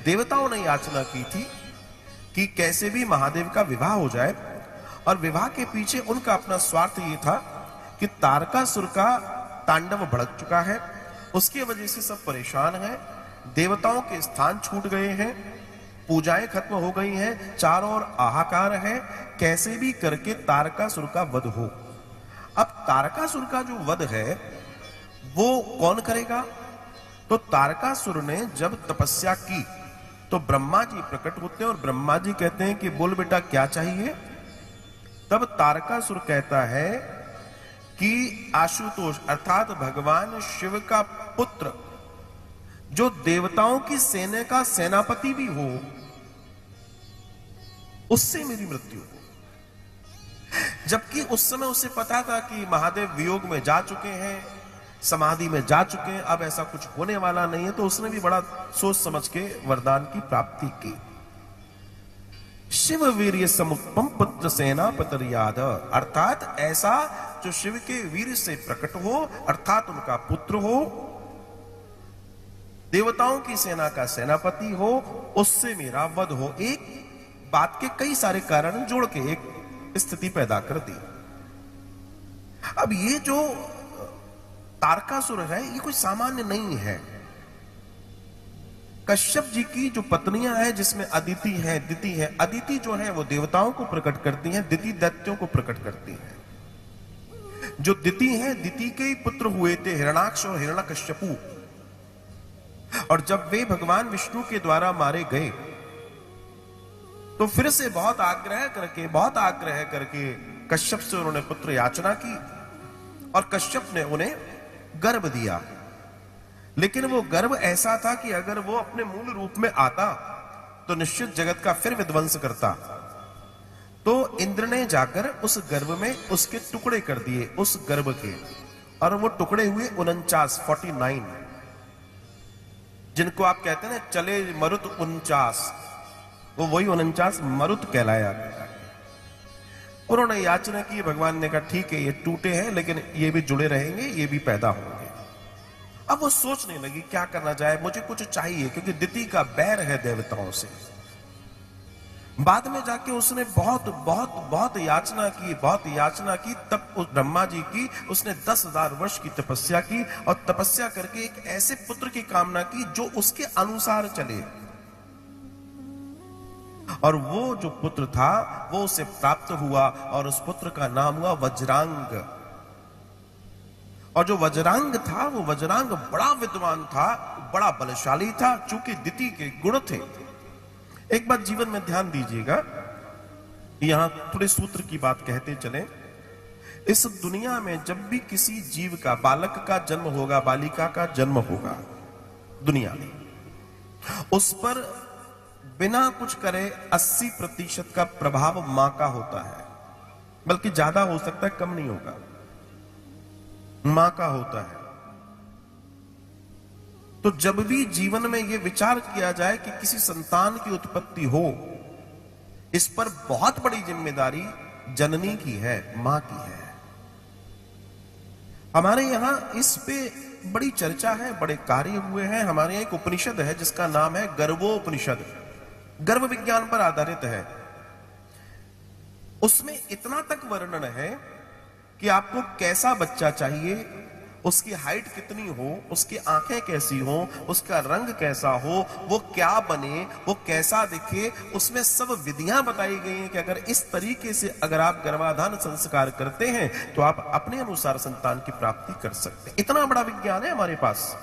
देवताओं ने याचना की थी कि कैसे भी महादेव का विवाह हो जाए, और विवाह के पीछे उनका अपना स्वार्थ ये था कि तारकासुर का तांडव भड़क चुका है, उसकी वजह से सब परेशान हैं, देवताओं के स्थान छूट गए हैं, पूजाएं खत्म हो गई हैं, चारों ओर हाहाकार है, कैसे भी करके तारकासुर का वध हो। अब तारकासुर का जो वध है वो कौन करेगा? तो तारकासुर ने जब तपस्या की तो ब्रह्मा जी प्रकट होते हैं और ब्रह्मा जी कहते हैं कि बोल बेटा क्या चाहिए? तब तारकासुर कहता है कि आशुतोष अर्थात भगवान शिव का पुत्र जो देवताओं की सेना का सेनापति भी हो, उससे मेरी मृत्यु हो। जबकि उस समय उसे पता था कि महादेव वियोग में जा चुके हैं, समाधि में जा चुके हैं, अब ऐसा कुछ होने वाला नहीं है, तो उसने भी बड़ा सोच समझ के वरदान की प्राप्ति की। शिव वीर्य समुत्पम पुत्र सेनापतिर्याद, अर्थात ऐसा जो शिव के वीर से प्रकट हो, अर्थात उनका पुत्र हो, देवताओं की सेना का सेनापति हो, उससे मेरा वध हो। एक बात के कई सारे कारण जोड़ के एक स्थिति पैदा कर दी। अब ये जो तारकासुर है ये कोई सामान्य नहीं है। कश्यप जी की जो पत्नियां हैं जिसमें अदिति है, दिति है, अदिति जो है वो देवताओं को प्रकट करती हैं, दिति दैत्यों को प्रकट करती हैं। जो दिति है, दिति के ही पुत्र हुए थे हिरणाक्ष और हिरण्यकश्यपु, और जब वे भगवान विष्णु के द्वारा मारे गए तो फिर से बहुत आग्रह करके कश्यप से उन्होंने पुत्र याचना की, और कश्यप ने उन्हें गर्भ दिया। लेकिन वो गर्भ ऐसा था कि अगर वो अपने मूल रूप में आता तो निश्चित जगत का फिर विध्वंस करता। तो इंद्र ने जाकर उस गर्भ में उसके टुकड़े कर दिए, उस गर्भ के, और वो टुकड़े हुए 49 जिनको आप कहते हैं ना चले मरुत 49, वो वही 49 मरुत कहलाया। उन्होंने याचना की, भगवान ने कहा ठीक है ये टूटे हैं लेकिन ये भी जुड़े रहेंगे, ये भी पैदा होंगे। अब वो सोचने लगी क्या करना जाए, मुझे कुछ चाहिए, क्योंकि दिति का बैर है देवताओं से। बाद में जाके उसने बहुत याचना की, तब उस ब्रह्मा जी की उसने 10,000 वर्ष की तपस्या की, और तपस्या करके एक ऐसे पुत्र की कामना की जो उसके अनुसार चले, और वो जो पुत्र था वो उसे प्राप्त हुआ, और उस पुत्र का नाम हुआ वज्रांग। और जो वज्रांग था वो वज्रांग बड़ा विद्वान था, बड़ा बलशाली था, चूंकि दिति के गुण थे। एक बात जीवन में ध्यान दीजिएगा, यहां थोड़े सूत्र की बात कहते चले। इस दुनिया में जब भी किसी जीव का, बालक का जन्म होगा, बालिका का जन्म होगा दुनिया में, उस पर बिना कुछ करे 80% का प्रभाव मां का होता है, बल्कि ज्यादा हो सकता है, कम नहीं होगा, मां का होता है। तो जब भी जीवन में यह विचार किया जाए कि किसी संतान की उत्पत्ति हो, इस पर बहुत बड़ी जिम्मेदारी जननी की है, मां की है। हमारे यहां इस पे बड़ी चर्चा है, बड़े कार्य हुए हैं। हमारे यहां एक उपनिषद है जिसका नाम है गर्भोपनिषद, गर्भ विज्ञान पर आधारित है। उसमें इतना तक वर्णन है कि आपको कैसा बच्चा चाहिए, उसकी हाइट कितनी हो, उसकी आंखें कैसी हो, उसका रंग कैसा हो, वो क्या बने, वो कैसा दिखे, उसमें सब विधियां बताई गई हैं कि अगर इस तरीके से अगर आप गर्भाधान संस्कार करते हैं तो आप अपने अनुसार संतान की प्राप्ति कर सकते हैं। इतना बड़ा विज्ञान है हमारे पास।